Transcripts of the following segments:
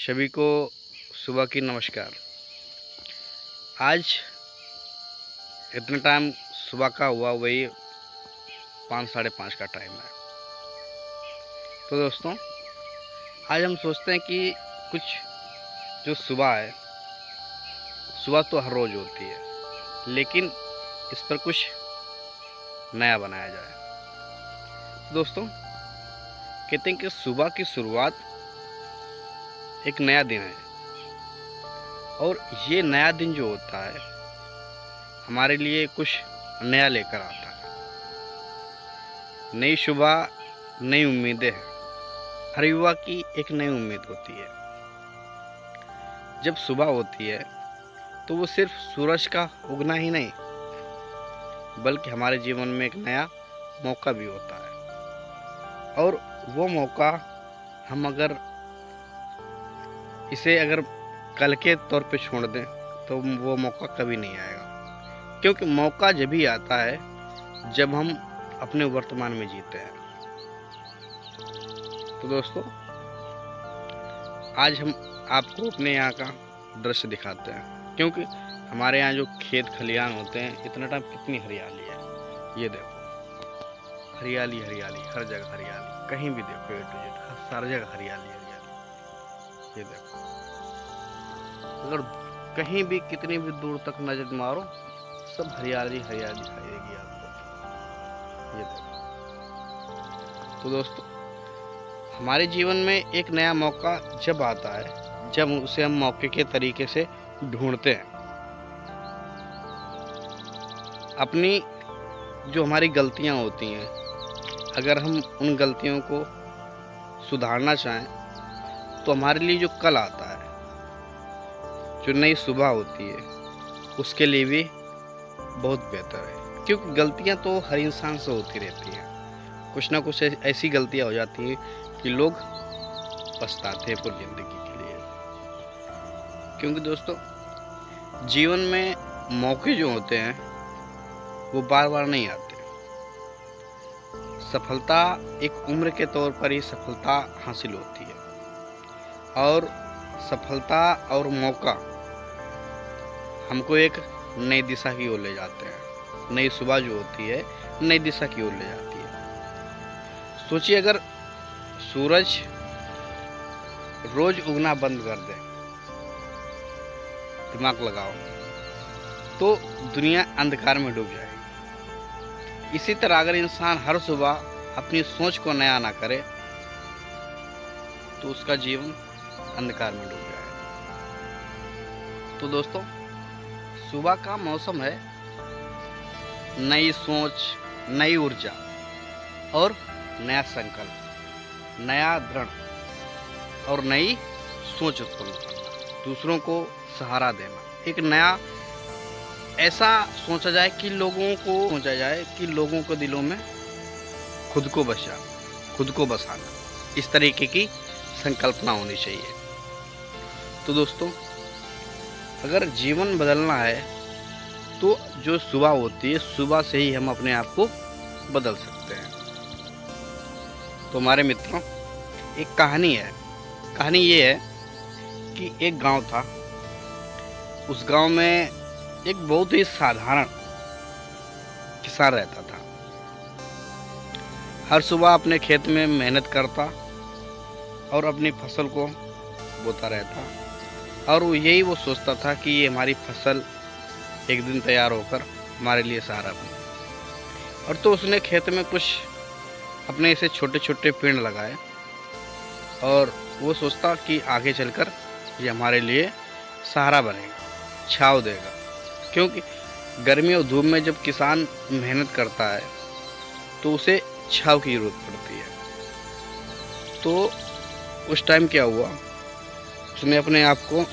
सभी को सुबह की नमस्कार। आज इतना टाइम सुबह का हुआ, वही 5 साढ़े 5 का टाइम है। तो दोस्तों, आज हम सोचते हैं कि कुछ जो सुबह है, सुबह तो हर रोज़ होती है, लेकिन इस पर कुछ नया बनाया जाए। तो दोस्तों, कहते हैं कि सुबह की शुरुआत एक नया दिन है, और ये नया दिन जो होता है हमारे लिए कुछ नया लेकर आता है। नई सुबह, नई उम्मीदें हैं। हर युवा की एक नई उम्मीद होती है। जब सुबह होती है तो वो सिर्फ सूरज का उगना ही नहीं, बल्कि हमारे जीवन में एक नया मौका भी होता है। और वो मौका हम अगर कल के तौर पे छोड़ दें तो वो मौका कभी नहीं आएगा, क्योंकि मौका जब भी आता है जब हम अपने वर्तमान में जीते हैं। तो दोस्तों, आज हम आपको अपने यहाँ का दृश्य दिखाते हैं, क्योंकि हमारे यहाँ जो खेत खलियान होते हैं, इतना टाइम कितनी हरियाली है। ये देखो, हरियाली हरियाली, हर जगह हरियाली, कहीं भी देखो A to Z सारी जगह हरियाली हरियाली। ये देखो, अगर कहीं भी कितनी भी दूर तक नजर मारो, सब हरियाली हरियाली दिखाएगी आपको। ये देखो। तो दोस्तों, हमारे जीवन में एक नया मौका जब आता है, जब उसे हम मौके के तरीके से ढूंढते हैं। अपनी जो हमारी गलतियां होती हैं, अगर हम उन गलतियों को सुधारना चाहें, तो हमारे लिए जो कल आता है, जो नई सुबह होती है, उसके लिए भी बहुत बेहतर है। क्योंकि गलतियां तो हर इंसान से होती रहती हैं। कुछ ना कुछ ऐसी गलतियां हो जाती हैं कि लोग पछताते हैं पूरी जिंदगी के लिए। क्योंकि दोस्तों, जीवन में मौके जो होते हैं वो बार बार नहीं आते। सफलता एक उम्र के तौर पर ही सफलता हासिल होती है, और सफलता और मौका हमको एक नई दिशा की ओर ले जाते हैं। नई सुबह जो होती है नई दिशा की ओर ले जाती है। सोचिए, अगर सूरज रोज उगना बंद कर दे, दिमाग लगाओ, तो दुनिया अंधकार में डूब जाएगी। इसी तरह अगर इंसान हर सुबह अपनी सोच को नया ना करे, तो उसका जीवन अंधकार में डूब जाएगा। तो दोस्तों, सुबह का मौसम है नई सोच, नई ऊर्जा और नया संकल्प, नया दृढ़ और नई सोच उत्पन्न करना, दूसरों को सहारा देना। एक नया ऐसा सोचा जाए कि लोगों को दिलों में खुद को बसाना, इस तरीके की संकल्पना होनी चाहिए। तो दोस्तों, अगर जीवन बदलना है तो जो सुबह होती है, सुबह से ही हम अपने आप को बदल सकते हैं। तो हमारे मित्रों, एक कहानी है। कहानी ये है कि एक गांव था। उस गांव में एक बहुत ही साधारण किसान रहता था। हर सुबह अपने खेत में मेहनत करता और अपनी फसल को बोता रहता, और वो सोचता था कि ये हमारी फसल एक दिन तैयार होकर हमारे लिए सहारा बने। और तो उसने खेत में कुछ अपने ऐसे छोटे छोटे पेड़ लगाए, और वो सोचता कि आगे चलकर ये हमारे लिए सहारा बनेगा, छांव देगा। क्योंकि गर्मी और धूप में जब किसान मेहनत करता है तो उसे छांव की जरूरत पड़ती है। तो उस टाइम क्या हुआ, उसने अपने आप को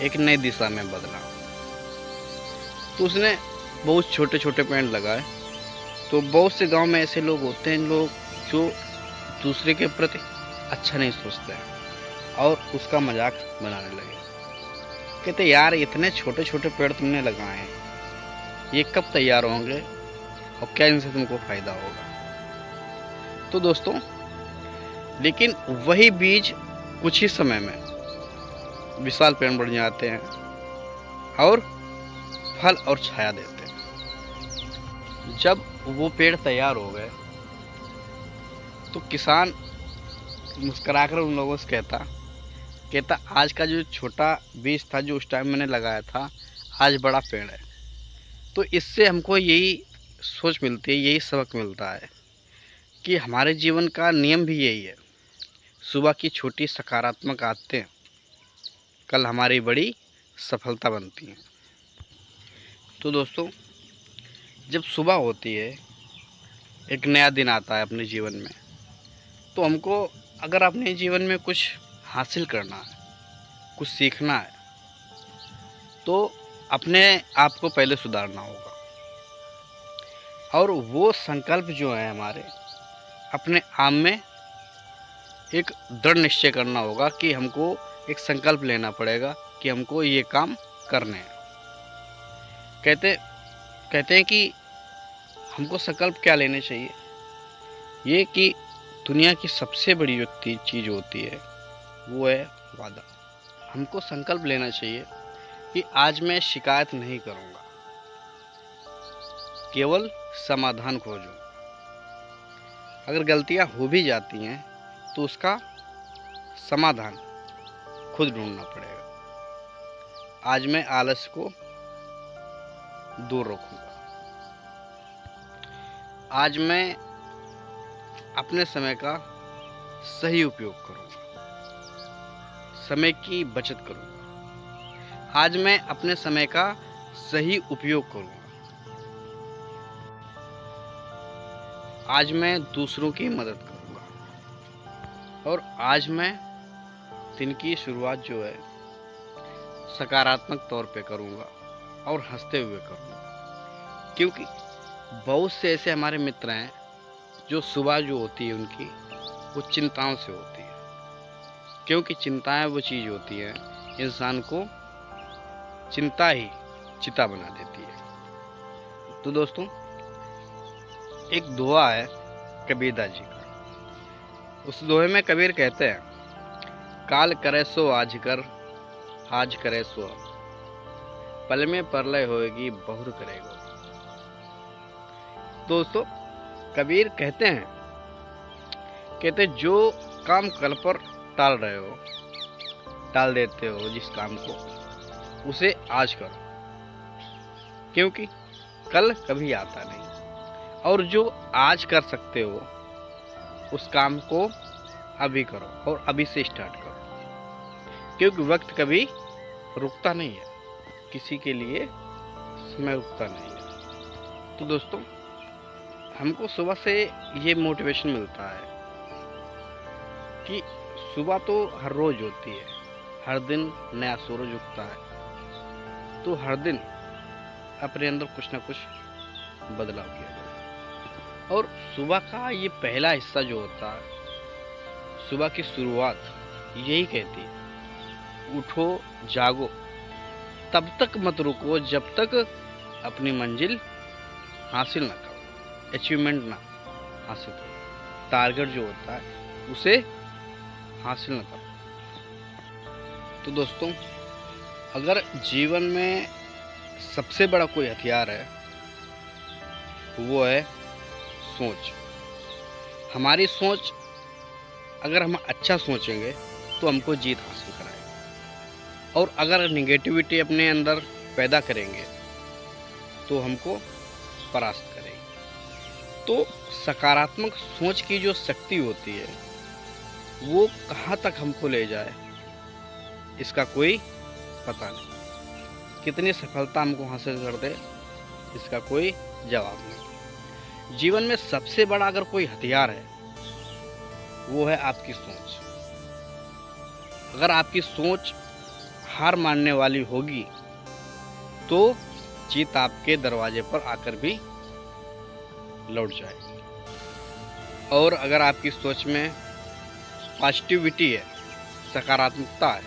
एक नई दिशा में बदला। तो उसने बहुत छोटे छोटे पेड़ लगाए। तो बहुत से गांव में ऐसे लोग होते हैं, लोग जो दूसरे के प्रति अच्छा नहीं सोचते हैं और उसका मजाक बनाने लगे। कहते, यार इतने छोटे छोटे पेड़ तुमने लगाए हैं, ये कब तैयार होंगे और क्या इनसे तुमको फायदा होगा। तो दोस्तों, लेकिन वही बीज कुछ ही समय में विशाल पेड़ बढ़ जाते हैं और फल और छाया देते हैं। जब वो पेड़ तैयार हो गए तो किसान मुस्कुराकर उन लोगों से कहता आज का जो छोटा बीज था जो उस टाइम मैंने लगाया था, आज बड़ा पेड़ है। तो इससे हमको यही सोच मिलती है, यही सबक मिलता है कि हमारे जीवन का नियम भी यही है। सुबह की छोटी सकारात्मक आदतें कल हमारी बड़ी सफलता बनती हैं। तो दोस्तों, जब सुबह होती है, एक नया दिन आता है अपने जीवन में, तो हमको अगर अपने जीवन में कुछ हासिल करना है, कुछ सीखना है, तो अपने आप को पहले सुधारना होगा। और वो संकल्प जो है हमारे अपने आप में एक दृढ़ निश्चय करना होगा कि हमको एक संकल्प लेना पड़ेगा कि हमको ये काम करने हैं। कहते हैं कि हमको संकल्प क्या लेने चाहिए, ये कि दुनिया की सबसे बड़ी चीज़ होती है वो है वादा। हमको संकल्प लेना चाहिए कि आज मैं शिकायत नहीं करूँगा, केवल समाधान खोजूँ। अगर गलतियाँ हो भी जाती हैं तो उसका समाधान खुद ढूंढना पड़ेगा। आज मैं आलस्य को दूर रखूँगा। आज मैं अपने समय का सही उपयोग करूँगा, समय की बचत करूँगा। आज मैं अपने समय का सही उपयोग करूँगा। आज मैं दूसरों की मदद करूँगा। और आज मैं दिन की शुरुआत जो है सकारात्मक तौर पे करूँगा और हंसते हुए करूँगा। क्योंकि बहुत से ऐसे हमारे मित्र हैं जो सुबह जो होती है उनकी वो चिंताओं से होती है। क्योंकि चिंताएं वो चीज़ होती है इंसान को चिंता ही चिता बना देती है। तो दोस्तों, एक दोहा है कबीरदास जी का। उस दोहे में कबीर कहते हैं, काल करे सो आज कर, आज करे सो अब, पल में प्रलय होएगी बहुर करेगो। दोस्तों, कबीर कहते जो काम कल पर टाल रहे हो, टाल देते हो जिस काम को, उसे आज करो, क्योंकि कल कभी आता नहीं। और जो आज कर सकते हो उस काम को अभी करो और अभी से स्टार्ट करो, क्योंकि वक्त कभी रुकता नहीं है, किसी के लिए समय रुकता नहीं है। तो दोस्तों, हमको सुबह से ये मोटिवेशन मिलता है कि सुबह तो हर रोज होती है, हर दिन नया सूरज उगता है। तो हर दिन अपने अंदर कुछ ना कुछ बदलाव किया जाए। और सुबह का ये पहला हिस्सा जो होता है, सुबह की शुरुआत यही कहती है, उठो जागो, तब तक मत रुको जब तक अपनी मंजिल हासिल ना करो, अचीवमेंट ना हासिल करो, टारगेट जो होता है उसे हासिल ना करो। तो दोस्तों, अगर जीवन में सबसे बड़ा कोई हथियार है वो है सोच। हमारी सोच, अगर हम अच्छा सोचेंगे तो हमको जीत हासिल कराएगी, और अगर निगेटिविटी अपने अंदर पैदा करेंगे तो हमको परास्त करेगी। तो सकारात्मक सोच की जो शक्ति होती है वो कहाँ तक हमको ले जाए इसका कोई पता नहीं, कितनी सफलता हमको हासिल कर दे इसका कोई जवाब नहीं। जीवन में सबसे बड़ा अगर कोई हथियार है वो है आपकी सोच। अगर आपकी सोच हार मानने वाली होगी तो जीत आपके दरवाजे पर आकर भी लौट जाएगी। और अगर आपकी सोच में पॉजिटिविटी है, सकारात्मकता है,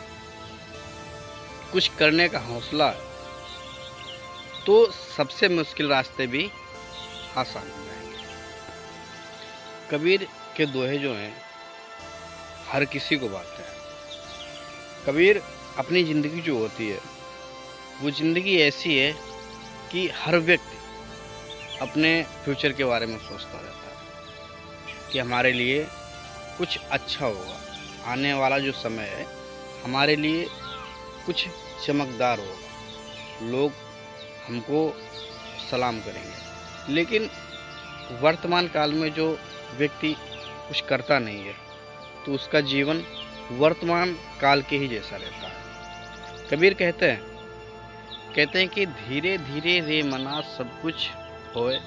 कुछ करने का हौसला है, तो सबसे मुश्किल रास्ते भी आसान हो जाएंगे। कबीर के दोहे जो हैं हर किसी को भाते हैं, कबीर, अपनी ज़िंदगी जो होती है वो ज़िंदगी ऐसी है कि हर व्यक्ति अपने फ्यूचर के बारे में सोचता रहता है कि हमारे लिए कुछ अच्छा होगा, आने वाला जो समय है हमारे लिए कुछ चमकदार होगा, लोग हमको सलाम करेंगे। लेकिन वर्तमान काल में जो व्यक्ति कुछ करता नहीं है तो उसका जीवन वर्तमान काल के ही जैसा रहता है। कबीर कहते हैं कि धीरे धीरे रे मना सब कुछ होए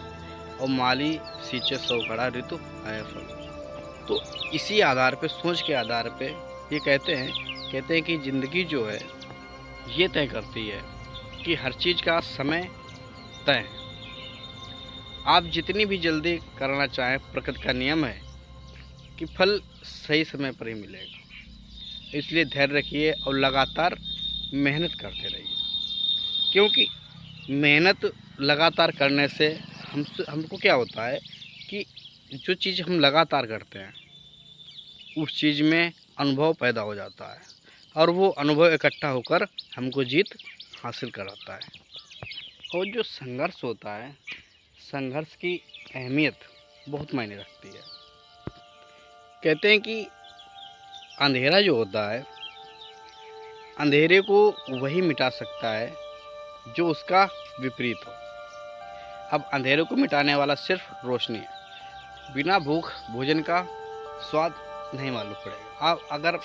और माली सींचे सौ घड़ा ऋतु आए फल। तो इसी आधार पे, सोच के आधार पे ये कहते हैं कि ज़िंदगी जो है ये तय करती है कि हर चीज़ का समय तय है। आप जितनी भी जल्दी करना चाहें, प्रकृति का नियम है कि फल सही समय पर ही मिलेगा। इसलिए धैर्य रखिए और लगातार मेहनत करते रहिए, क्योंकि मेहनत लगातार करने से हमको क्या होता है कि जो चीज़ हम लगातार करते हैं उस चीज़ में अनुभव पैदा हो जाता है और वो अनुभव इकट्ठा होकर हमको जीत हासिल कराता है। और जो संघर्ष होता है, संघर्ष की अहमियत बहुत मायने रखती है। कहते हैं कि अंधेरा जो होता है, अंधेरे को वही मिटा सकता है जो उसका विपरीत हो। अब अंधेरे को मिटाने वाला सिर्फ रोशनी है। बिना भूख भोजन का स्वाद नहीं मालूम पड़ेगा। अब अगर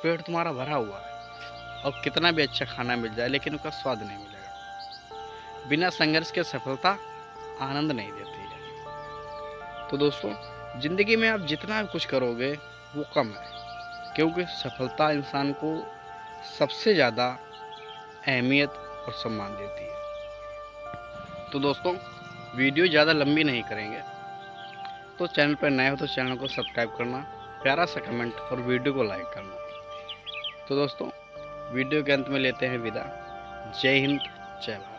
पेट तुम्हारा भरा हुआ है और कितना भी अच्छा खाना मिल जाए लेकिन उसका स्वाद नहीं मिलेगा। बिना संघर्ष के सफलता आनंद नहीं देती है। तो दोस्तों, ज़िंदगी में आप जितना भी कुछ करोगे वो कम है, क्योंकि सफलता इंसान को सबसे ज़्यादा अहमियत और सम्मान देती है। तो दोस्तों, वीडियो ज़्यादा लंबी नहीं करेंगे, तो चैनल पर नए हो तो चैनल को सब्सक्राइब करना, प्यारा सा कमेंट और वीडियो को लाइक करना। तो दोस्तों, वीडियो के अंत में लेते हैं विदा। जय हिंद, जय भारत।